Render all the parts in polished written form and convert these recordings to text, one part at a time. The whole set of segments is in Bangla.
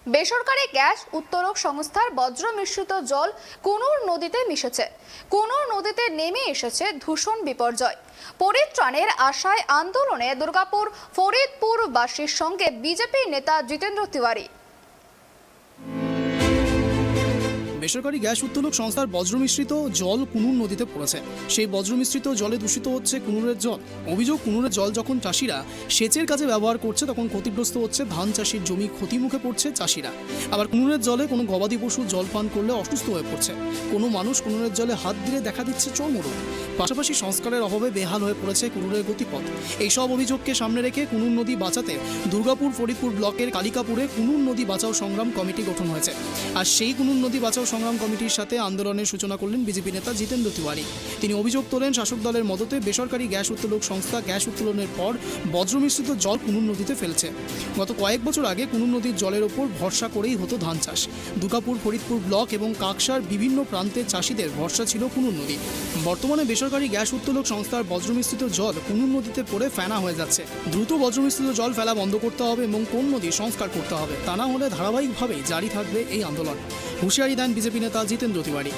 বেসরকারি গ্যাস উত্তোলক সংস্থার বজ্র মিশ্রিত জল কুনুর নদীতে মিশেছে। কুনুর নদীতে নেমে এসেছে দূষণ বিপর্যয়। পরিত্রাণের আশায় আন্দোলনে দুর্গাপুর ফরিদপুরবাসীর সঙ্গে বিজেপি নেতা জিতেন্দ্র তিওয়ারি। বেসরকারি গ্যাস উত্তোলক সংস্থার বজ্রমিশ্রিত জল কুনুর নদীতে পড়েছে। সেই বজ্রমিশ্রিত জলে দূষিত হচ্ছে কুনুরের জল। অভিযোগ, কুনুরের জল যখন চাষিরা সেচের কাজে ব্যবহার করছে তখন ক্ষতিগ্রস্ত হচ্ছে ধান চাষির জমি, ক্ষতিমুখে পড়ছে চাষিরা। আবার কুনুরের জলে কোনো গবাদি পশু জল পান করলে অসুস্থ হয়ে পড়ছে। কোনো মানুষ কুনুরের জলে হাত দিলে দেখা দিচ্ছে চর্মরোগ। পাশাপাশি সংস্কারের অভাবে বেহাল হয়ে পড়েছে কুনুরের গতিপথ। এইসব অভিযোগকে সামনে রেখে কুনুর নদী বাঁচাতে দুর্গাপুর ফরিদপুর ব্লকের কালিকাপুরে কুনুর নদী বাঁচাও সংগ্রাম কমিটি গঠন হয়েছে। আর সেই কুনুর নদী বাঁচাও সংগ্রাম কমিটির সাথে আন্দোলনের সূচনা করলেন বিজেপি নেতা জিতেন্দ্র তিওয়ারি। তিনি অভিযোগ তোলেন, শাসক দলের মদতে বেসরকারি গ্যাস উত্তোলক সংস্থা গ্যাস উত্তোলনের পর বজ্রমিশ্রিত জল কুনুর নদীতে ফেলছে। গত কয়েক বছর আগে কুনুর নদীর জলের ওপর ভরসা করেই হতো ধান চাষ। দুর্গাপুর ফরিদপুর ব্লক এবং কাকসার বিভিন্ন প্রান্তের চাষিদের ভরসা ছিল কুনুর নদী। বর্তমানে বেসরকারি গ্যাস উত্তোলক সংস্থার বজ্রমিশ্রিত জল কুনুর নদীতে পড়ে ফেনা হয়ে যাচ্ছে। দ্রুত বজ্রমিশ্রিত জল ফেলা বন্ধ করতে হবে এবং কোন নদী সংস্কার করতে হবে। তা না হলে ধারাবাহিকভাবেই জারি থাকবে এই আন্দোলন। হুঁশিয়ারি দেন বিজেপি নেতা জিতেন্দ্র তিওয়ারি।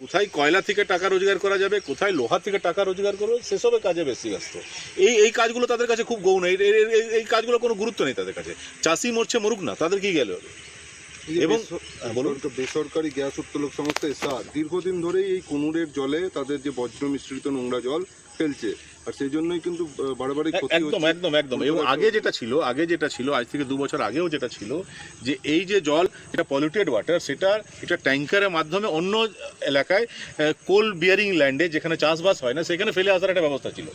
কোথায় কয়লা থেকে টাকা রোজগার করা যাবে, কোথায় লোহা থেকে টাকা রোজগার করবে, সেসবের কাজে বেশি ব্যস্ত। এই কাজগুলো তাদের কাছে খুব গৌণ। এই কাজগুলো কোনো গুরুত্ব নেই তাদের কাছে। চাষি মরছে, মরুক না, তাদের কি গেল। এবং বেসরকারি গ্যাস উত্তোলক সংস্থা এসআর দীর্ঘদিন ধরেই এই কুনুরের জলে তাদের যে বজ্র মিশ্রিত নোংরা জল ফেলছে, আর সেই জন্যই কিন্তু বারবার একদম একদম একদম এবং আগে যেটা ছিল আজ থেকে 2 বছর আগেও যেটা ছিল, যে এই যে জল, এটা পলিউটেড ওয়াটার, এটা ট্যাঙ্কারের মাধ্যমে অন্য এলাকায় কোল বিয়ারিং ল্যান্ডে যেখানে চাষবাস হয় না সেখানে ফেলে আসার একটা ব্যবস্থা ছিল।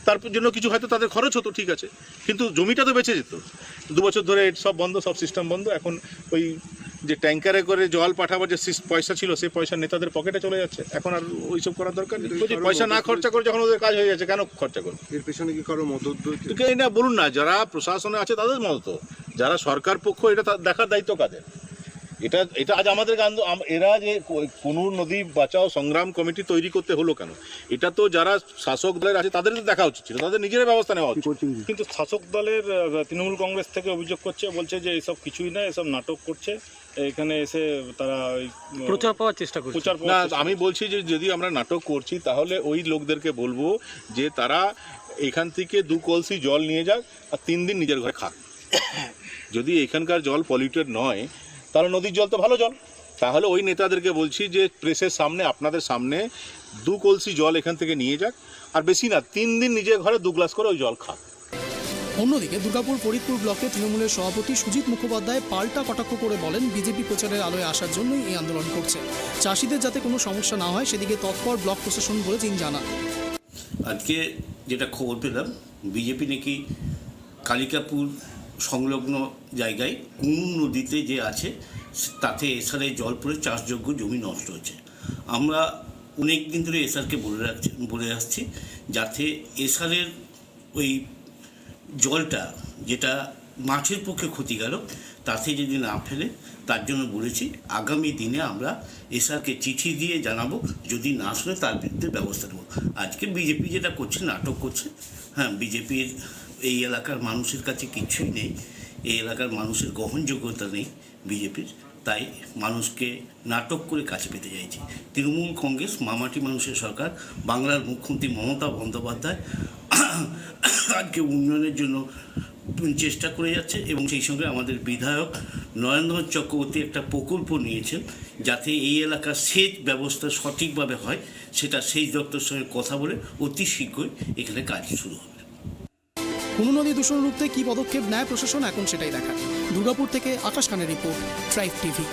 তার জন্য কিছু হয়তো তাদের খরচ হতো, ঠিক আছে, কিন্তু জমিটা তো বেঁচে যেত। 2 বছর ধরে সব বন্ধ, সব সিস্টেম বন্ধ। এখন ওই যে ট্যাঙ্কারে করে জল পাঠাবার যে পয়সা ছিল, সেই পয়সা নেতাদের পকেটে চলে যাচ্ছে। এখন আর ওইসব করার দরকার নেই। পয়সা না খরচা করে যখন ওদের কাজ হয়ে যাচ্ছে, কেন খরচা করবে? এর পেছনে কি কারো মদত না, বলুন না, যারা প্রশাসনে আছে তাদের মতো, যারা সরকার পক্ষ, এটা দেখার দায়িত্ব কাদের? এটা আজ আমাদের এরা যে কুনুর নদী বাঁচাও সংগ্রাম কমিটি তৈরি করতে হলো কেন? এটা তো যারা শাসক দলের আছে তাদের তো দেখা উচিত ছিল, তাদের নিজের ব্যবস্থা নেওয়া উচিত। কিন্তু শাসক দলের তৃণমূল কংগ্রেস থেকে অভিযোগ করছে, বলছে যে এসব কিছুই না, এসব নাটক করছে, এখানে এসে তারা প্রচার পাওয়ার চেষ্টা করছে। না, আমি বলছি যে যদি আমরা নাটক করছি তাহলে ওই লোকদেরকে বলবো যে তারা এখান থেকে 2 কলসি জল নিয়ে যাক আর 3 দিন নিজের ঘরে খাক। যদি এখানকার জল পলিউটেড নয় তাহলে নদীর জল তো ভালো জল। তাহলে ওই নেতাদেরকে বলছি যে প্রেসের সামনে, আপনাদের সামনে 2 কলসি জল এখান থেকে নিয়ে যাক, আর বেশি না, 3 দিন নিজের ঘরে 2 গ্লাস করে ওই জল খাক। অন্যদিকে দুর্গাপুর ফরিদপুর ব্লকে তৃণমূলের সভাপতি সুজিত মুখোপাধ্যায় পাল্টা কটাক্ষ করে বলেন, বিজেপি প্রচারের আলোয় আসার জন্যই এই আন্দোলন করছে। চাষিদের যাতে কোনো সমস্যা না হয় সেদিকে তৎপর ব্লক প্রশাসন বলে তিনি জানান। আজকে যেটা খবর পেলাম, বিজেপি নাকি কালিকাপুর সংলগ্ন জায়গায় কুনুর নদীতে যে আছে তাতে এসআরের জল পড়ে চাষযোগ্য জমি নষ্ট হচ্ছে। আমরা অনেক দিন ধরে এসআরকে বলে আসছি যাতে এসআরের ওই জলটা, যেটা মাছের পক্ষে ক্ষতিকারক, তাতে যদি না ফেলে, তার জন্য বলেছি আগামী দিনে আমরা এসআরকে চিঠি দিয়ে জানাবো, যদি না শুনে তার বিরুদ্ধে ব্যবস্থা নেব। আজকে বিজেপি যেটা করছে, নাটক করছে। হ্যাঁ, বিজেপির এই এলাকার মানুষের কাছে কিছুই নেই, এই এলাকার মানুষের গ্রহণযোগ্যতা নেই বিজেপির, তাই মানুষকে নাটক করে কাছে পেতে চাইছে। তৃণমূল কংগ্রেস, মামাটি মানুষের সরকার, বাংলার মুখ্যমন্ত্রী মমতা বন্দ্যোপাধ্যায় আজকে উন্নয়নের জন্য চেষ্টা করে যাচ্ছে এবং সেই সঙ্গে আমাদের বিধায়ক নরেন্দ্র চক্রবর্তী একটা প্রকল্প নিয়েছেন যাতে এই এলাকার সেচ ব্যবস্থা সঠিকভাবে হয়, সেটা সেচ দপ্তরের সঙ্গে কথা বলে অতি শীঘ্রই এখানে কাজ শুরু হবে। কুনুর নদী দূষণ রুখতে কী পদক্ষেপ নেয় প্রশাসন, এখন সেটাই দেখা। দুর্গাপুর থেকে আকাশ খানের রিপোর্ট, ট্রাইব টিভি।